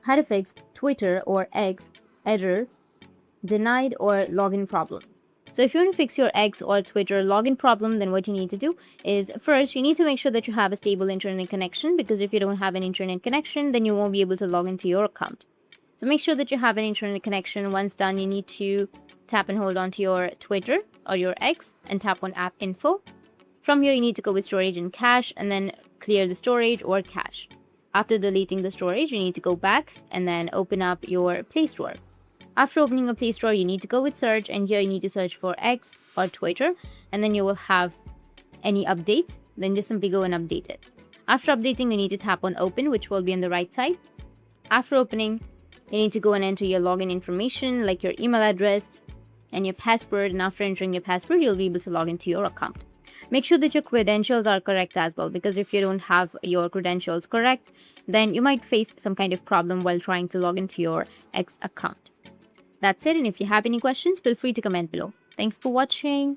how to fix Twitter or X error, denied, or login problem. So if you want to fix your X or Twitter login problem, then what you need to do is first, you need to make sure that you have a stable internet connection, because if you don't have an internet connection, then you won't be able to log into your account. So make sure that you have an internet connection. Once done, you need to tap and hold onto your Twitter or your X and tap on app info. From here, you need to go with storage and cache and then clear the storage or cache. After deleting the storage, you need to go back and then open up your Play Store. After opening a Play Store, you need to go with search, and here you need to search for X or Twitter, and then you will have any updates. Then just simply go and update it. After updating, you need to tap on open, which will be on the right side. After opening, you need to go and enter your login information like your email address and your password, and after entering your password, you'll be able to log into your account. Make sure that your credentials are correct as well, because if you don't have your credentials correct, then you might face some kind of problem while trying to log into your X account. That's it, and if you have any questions, feel free to comment below. Thanks for watching.